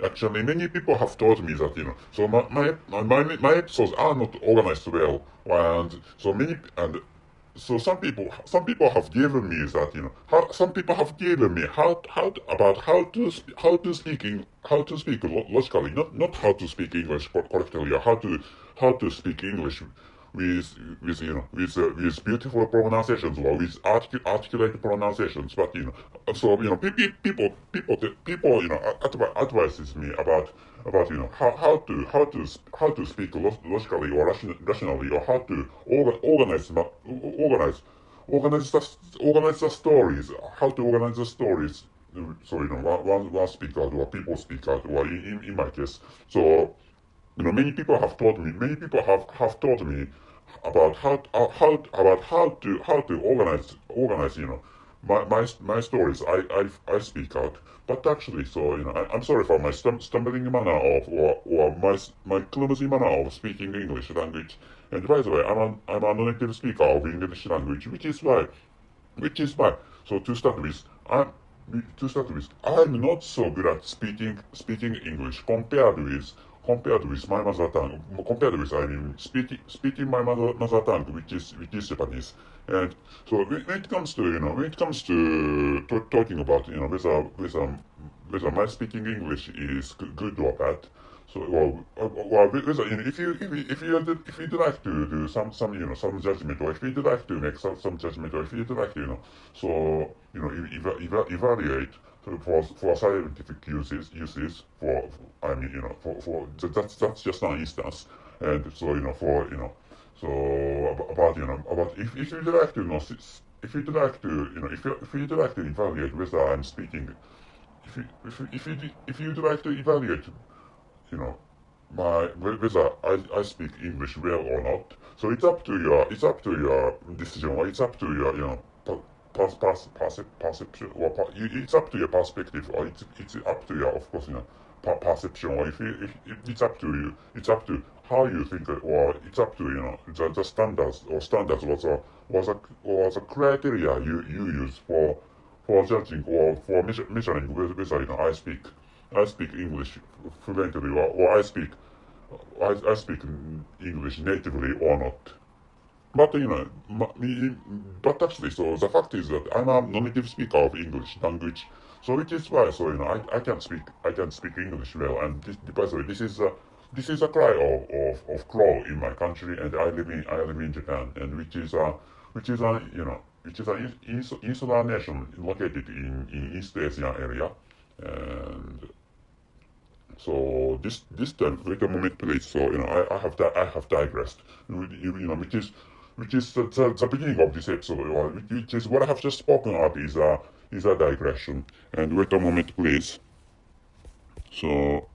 Actually, many people have told me that, so my episodes are not organized well, and so many, and so some people have given me that, some people have given me about how to speak logically, not how to speak English correctly, or how to speak English with with beautiful pronunciations, or with articulate pronunciations. But so people advises me about how to speak logically or rationally, or how to organize organize the organize the stories, how to organize the stories. So one speak out, or people speak out, or in my case. So many people have told me about how to organize my stories. I speak out, but actually, so I'm sorry for my stumbling manner of, or my clumsy manner of speaking English language. And by the way, I'm a native speaker of English language, which is why. So I'm not so good at speaking English compared with my mother tongue. Compared with, I mean, speaking my mother tongue, which is Japanese. And so when it comes to talking about, whether my speaking English is good or bad. So, whether, if you'd like to do some judgment, or if you'd like to make some judgment, or if you'd like to, so evaluate for scientific uses, for, I mean, that's just an instance. And so, for, so about, if you'd like to know, if you'd like to, if you'd like to evaluate whether I'm speaking, if you'd like to evaluate, you know whether I speak English well or not. So it's up to your decision, or it's up to your, perception, or it's up to your perspective, or it's up to your, of course, perception, or if it's up to you, it's up to how you think, or it's up to, the standards, was a criteria you use for judging, or for measuring whether, I speak English fluently, or I speak English natively or not. But but actually, so the fact is that I'm a non-native speaker of English language. So which is why, so I can speak English well. And by the way, this is a cry of crow in my country, and I live in Japan, and which is an insular nation located in East Asian area. And so this time, wait a moment, please. So I have digressed. Which is the beginning of this episode, or which is what I have just spoken of, is a digression. And wait a moment, please. So,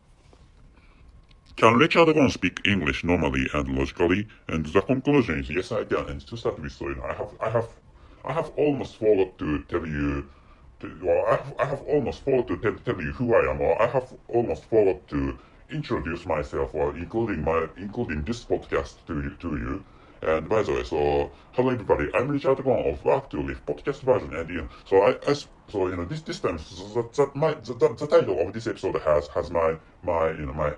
can Richard Gong speak English normally and logically? And the conclusion is, yes, I can. And to start with, so I have almost forgot to tell you. Well, I have almost forgot to tell you who I am, or I have almost forgot to introduce myself, or including this podcast to you. And by the way, so hello everybody, I'm Richard Gong of Work to Live podcast version, and so this time, so the title of this episode has my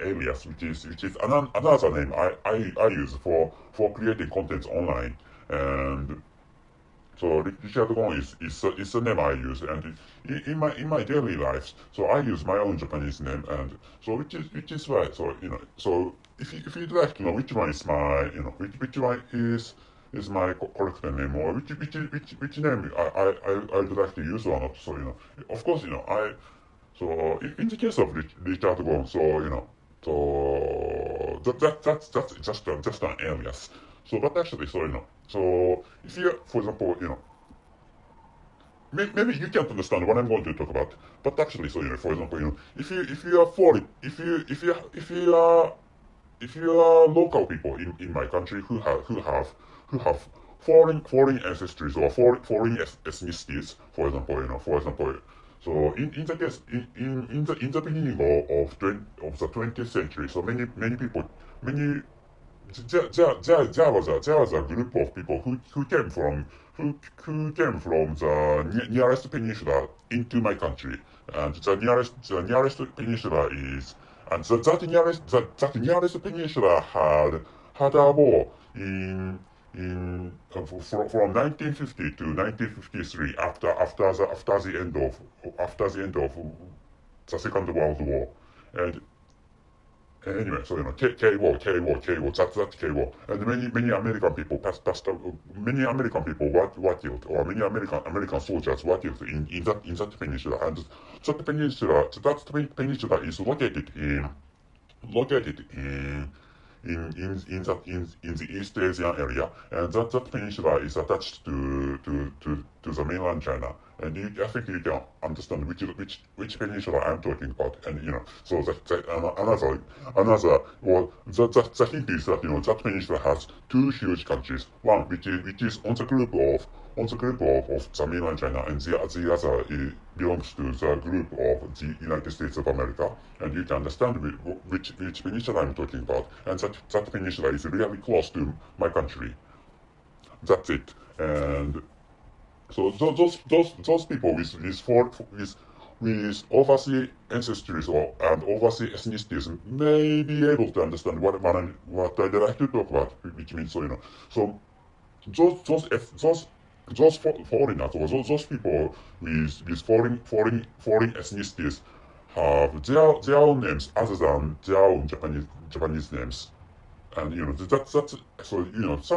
alias, which is another name I use for creating content online. And so Richard Gong is the name I use, and in my daily life, so I use my own Japanese name, and so which is why, so so if you'd like to know which one is my, which one is my correct name, or which name I'd like to use or not. So of course, so in the case of Richard Gong, so so that's just an alias. So but actually, so so if you, for example, maybe you can't understand what I'm going to talk about. But actually, so for example, if you are foreign, if you are local people in my country who have foreign ancestries, or foreign ethnicities, for example, so in the case, in the beginning of the 20th century, so many people, many there was a group of people who came from who came from the nearest peninsula into my country, and the nearest peninsula is and that nearest peninsula had a war from 1950 to 1953 after the end of the Second World War, and anyway, so K-War, that K-War, and many American people many American people were killed, or many American soldiers were killed in that peninsula, and that peninsula is located in the East Asian area, and that peninsula is attached to the mainland China. And I think you can understand which peninsula I'm talking about, and so another the hint is that that peninsula has two huge countries, one which is on the group of the mainland China, and the other belongs to the group of the United States of America, and you can understand which peninsula I'm talking about, and that peninsula is really close to my country. That's it, and so those people with overseas ancestries and overseas ethnicities may be able to understand what I like to talk about, which means so those foreigners or those people with foreign ethnicities have their own names other than their own Japanese names, and that's so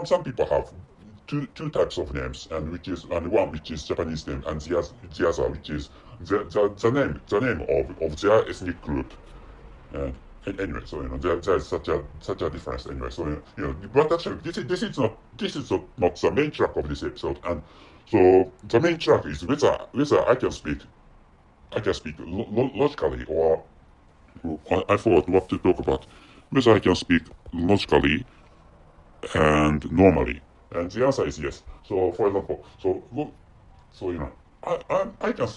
some people have two types of names, and one which is Japanese name, and the other which is the name of their ethnic group. And anyway, so there's such a difference anyway. So but actually this is not the main track of this episode, and so the main track is whether I can speak logically, or I forgot what to talk about, whether I can speak logically and normally, and the answer is yes. So for example, so I can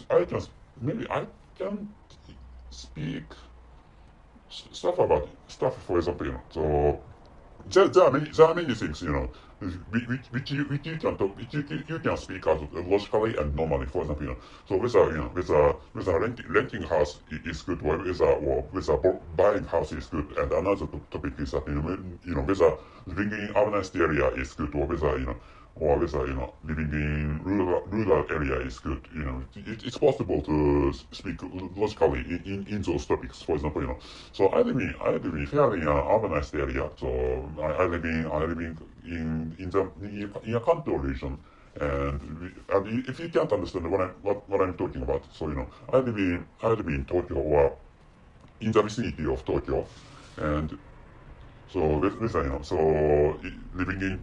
maybe I can speak stuff, for example, so there are many things, which you can speak out logically and normally. For example, so whether renting house is good, or whether buying house is good, and another topic is that whether living in urbanized area is good, or whether living in rural area is good. It's possible to speak logically in those topics. For example, so I live in fairly urbanized area. So I live in a Kanto region, and if you can't understand what I'm talking about, so I live in Tokyo, or in the vicinity of Tokyo, and so living in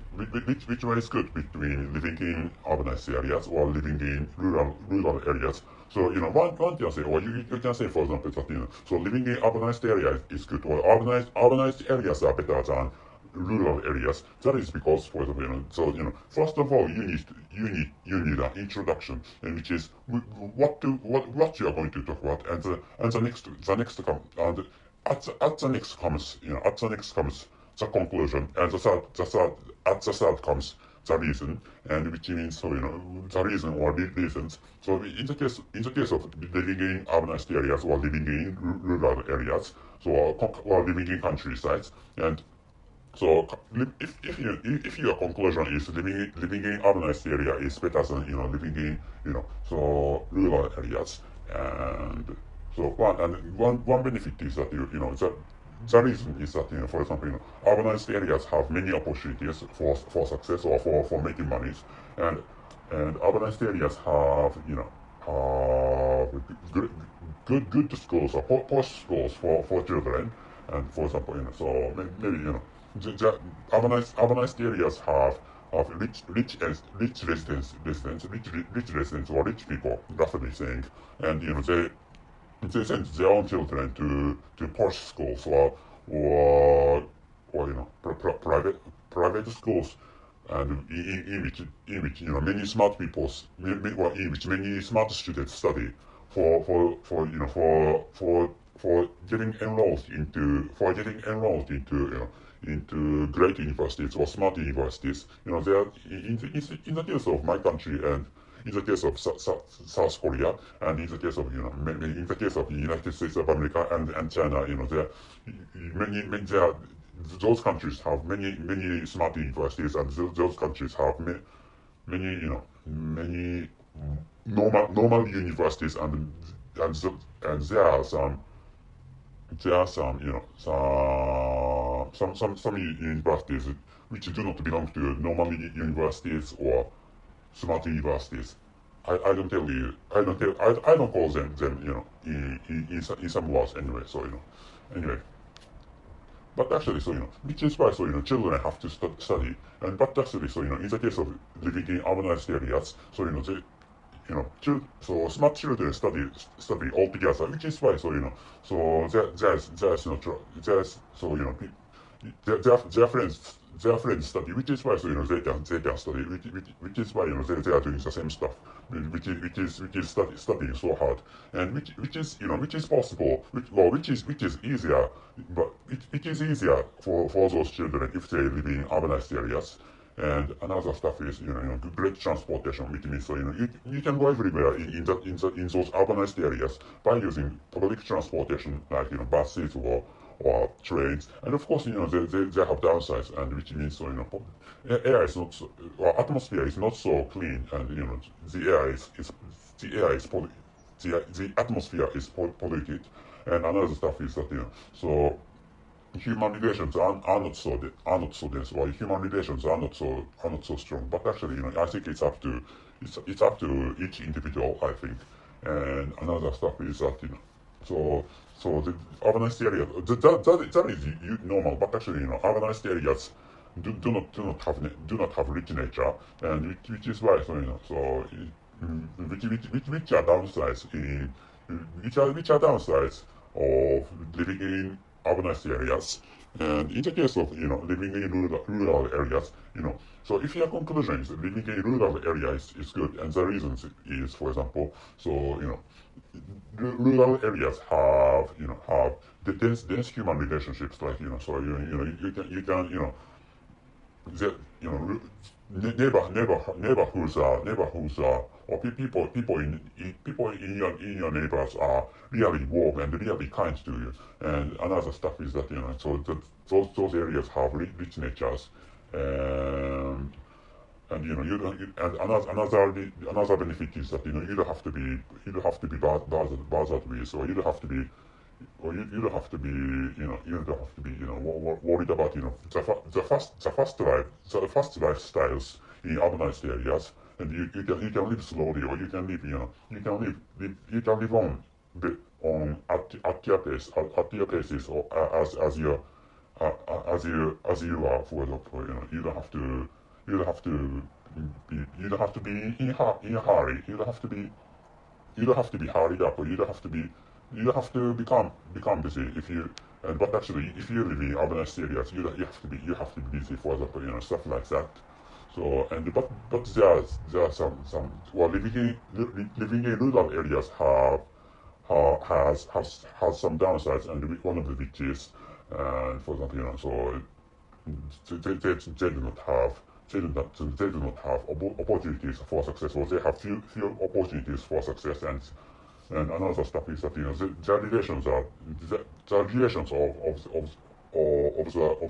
which one is good between living in urbanized areas or living in rural areas. So one can say, or you can say, for example, that so living in urbanized areas is good, or urbanized areas are better than rural areas. That is because, for example, first of all, you need an introduction, and which is what you are going to talk about, and the next come, and at the next comes the conclusion, and at the third comes the reason, and which means, so the reason or reasons. So in the case of living in urbanized areas or living in rural areas, so or living in countrysides, and so if your conclusion is living in urbanized area is better than living in so rural areas, and so one benefit is that the reason is that for example urbanized areas have many opportunities for success, or for making money, and urbanized areas have good schools, or posh schools for children, and for example so maybe the urbanized areas have rich residents or rich people, roughly saying, and they send their own children to posh schools, or private schools, and in which many smart people, or in which many smart students study for getting enrolled into into great universities or smart universities. They are in the case of my country and in the case of South Korea and in the case of in the case of the United States of America and China, there are there are, those countries have many smart universities and those countries have many normal universities and there are some some universities which do not belong to normal universities or smart universities. I don't tell you I don't call them in some laws anyway, so anyway. But actually, so which is why, so children have to study, and but actually, so in the case of living in urbanized areas, so they, so smart children study all together, which is why, so so there's no there's so their friends study, which is why, so they can study, which is why they are doing the same stuff, which is studying so hard, and which is possible, which is easier, but it is easier for those children if they live in urbanized areas. And another stuff is great transportation, which means, so you can go everywhere in those urbanized areas by using public transportation like buses or trains. And of course, they have downsides, and which means, so air is not so, or atmosphere is not so clean, and the air is the air is the atmosphere is polluted. And another stuff is that so human relations are not so dense, or human relations are not so strong. But actually, I think it's up to each individual, I think. And another stuff is that so the urbanized area that is normal. But actually, urbanized areas do not have rich nature, and which is why, so which are downsides which are downsides of living in urbanized areas. And in the case of living in rural areas, so if your conclusion is living in rural areas is good, and the reasons is, for example, so rural areas have the dense human relationships, like so you can the neighborhoods are or people in your neighbors are really warm and really kind to you. And another stuff is that so that those areas have rich natures, and you don't and another benefit is that you don't have to be bothered with, or you don't have to be you don't have to be you don't have to be worried about the fast lifestyles in urbanized areas. And you can live slowly, or you can live you can live on at your pace, at your paces, or as you are, for example. You don't have to you don't have to be in a hurry. You don't have to be hurried up, or you don't have to become busy if you. But actually, if you live in urbanized areas, you have to be busy, for example, stuff like that. So but there are some well, living in rural areas has some downsides, and one of the which is, for example, so they do not have they do not have opportunities for success, or they have few opportunities for success. And another stuff is that the relations the relations of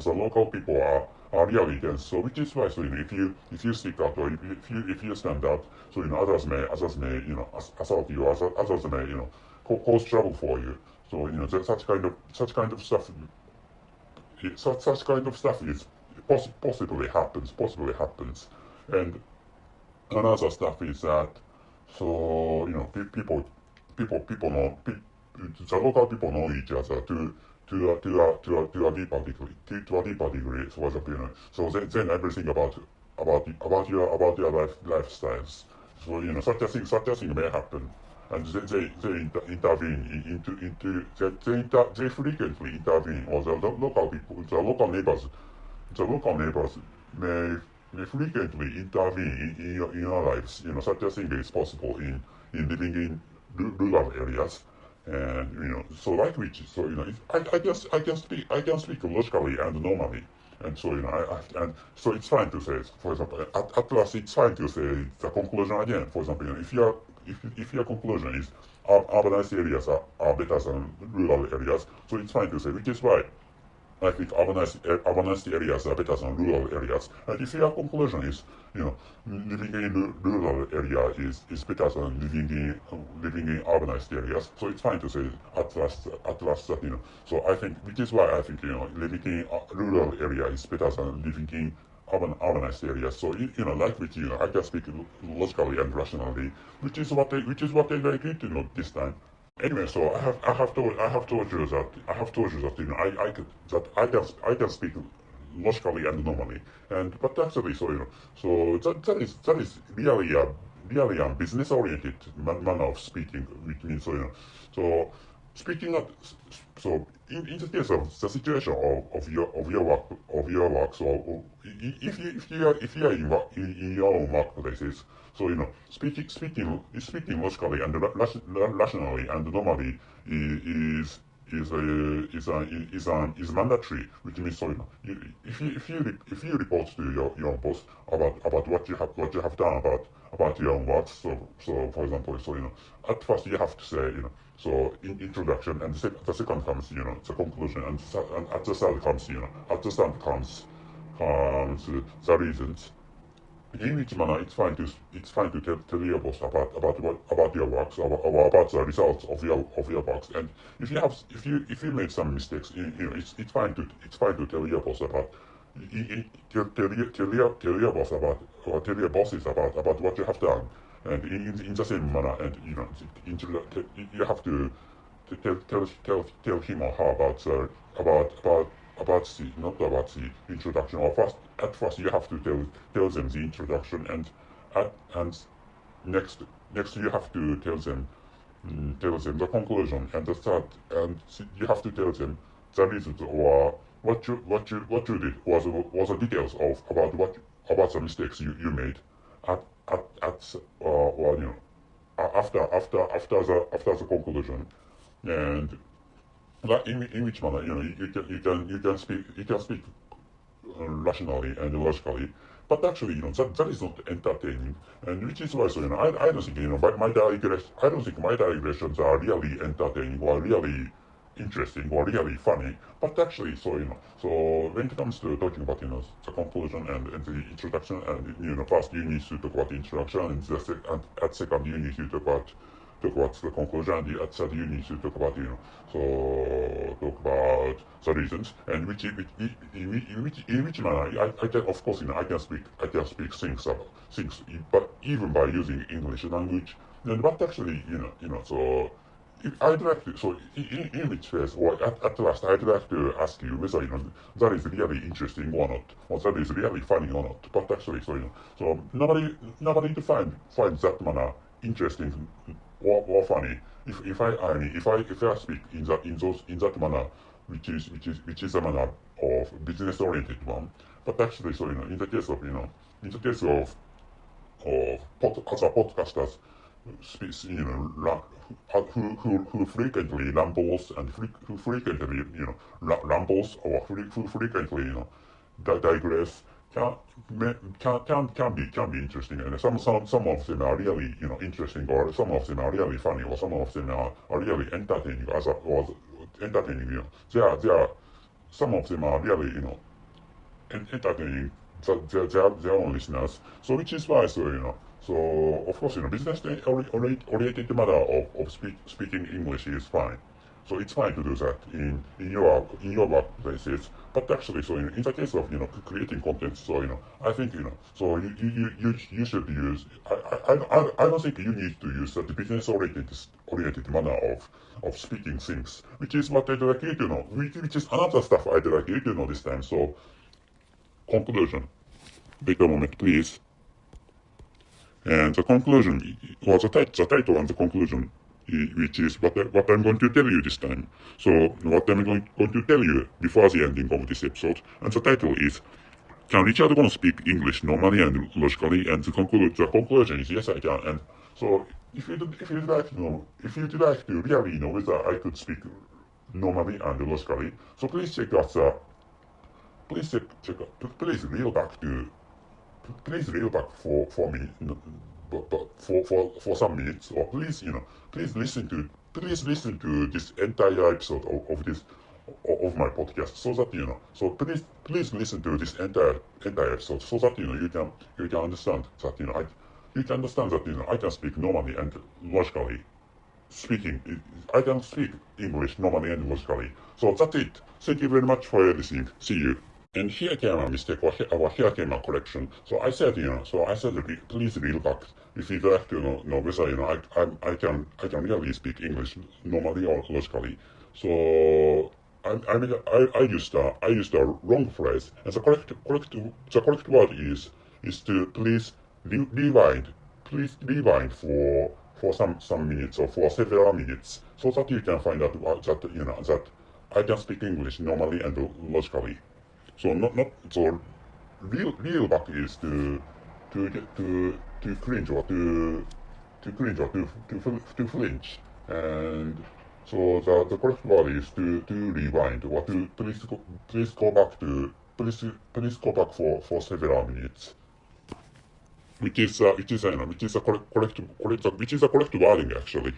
the local people are really dense. So which is why, so if you stick out, or if you stand out, so others may assault you, others may cause trouble for you. So such kind of stuff is possibly happens. And another stuff is that, so people know the local people know each other to a deeper degree. So so then everything about your lifestyles. So such a thing may happen, and they intervene they frequently intervene, or the local people, the local neighbors may frequently intervene in your lives. Such a thing is possible in living in rural areas. And so like which, so I can speak logically and normally. And so and so it's fine to say, for example, at last it's fine to say the conclusion again. For example, if your conclusion is urbanized areas are better than rural areas, so it's fine to say, which is why I think urbanized areas are better than rural areas. And if your conclusion is, living in rural area is better than living in urbanized areas, so it's fine to say at last that So I think, which is why I think living in rural area is better than living in urbanized areas. So like which I can speak logically and rationally, which is what they agree to this time. Anyway, so I have told you that I can speak logically and normally, and but actually so that is really a business oriented manner of speaking, which means so speaking of so in the case of the situation of your work, so if you are in your own workplaces, so speaking logically and rationally and normally is is mandatory, which means if you report to your boss about what you have done about your own work, so for example, at first you have to say so in introduction, and the second comes the conclusion, and at the third comes comes the reasons. In which manner it's fine to tell your boss about your works, or about the results of your works. And if you made some mistakes, it's fine to tell your boss about tell your boss about, or tell your bosses about what you have done, and in the same manner. And you have to tell him or her about the, not about the introduction. Or at first you have to tell them the introduction, and next you have to tell them the conclusion, and the third, and you have to tell them the reasons, or what you did was the details of about the mistakes you made at or after the conclusion. And in which manner you can speak rationally and logically, but actually that is not entertaining, and which is why I don't think I don't think my digressions are really entertaining or really interesting or really funny. But actually so when it comes to talking about the conclusion and the introduction, and first you need to talk about the introduction, and and at second you need to talk about the conclusion, and at third you need to talk about talk about the reasons, and in which manner I can, of course I can speak things, but even by using English language. And but actually so I'd like to, so in which phase, or at last, I'd like to ask you whether that is really interesting or not, or that is really funny or not. But actually, so nobody to find that manner interesting or funny. If I speak in that manner, which is a manner of business oriented one. But actually, in the case of other podcasters, who frequently rambles, and who frequently rambles, or who frequently digress, can be interesting, and some of them are really interesting, or some of them are really funny, or some of them are really entertaining, or entertaining. They are some of them are really entertaining their own listeners. So which is why so of course business oriented manner of speaking English is fine. So it's fine to do that in your workplaces. But actually, in the case of creating content, I think you should use. I don't think you need to use that business oriented manner of speaking things, which is what I'd like you to know. Which is another stuff I'd like you to know this time. So conclusion. Wait a moment, please. And the conclusion, or the title and the conclusion, which is what I'm going to tell you this time. So what I'm going to tell you before the ending of this episode, and the title is, Can Richard Gong speak English normally and logically? And the conclusion is, yes, I can. And so if you'd like to really know whether I could speak normally and logically, so please check out please reel back to please reel back for me, but for some minutes, or please, please listen to this entire episode of this of my podcast, so that so please listen to this entire episode, so that you can understand that you can understand that I can speak normally and logically speaking. I can speak English normally and logically. So that's it. Thank you very much for listening. See you. And here came a mistake, or here came a correction. So I said, please reel back if you'd like to know whether, I can really speak English normally or logically. So I used a wrong phrase, and the correct word is to please rewind for some minutes or for several minutes, so that you can find out that I can speak English normally and logically. So not so real back is to cringe or to cringe or to flinch, and so the correct word is to rewind or to please go back to please go back for several minutes, which is a correct wording actually.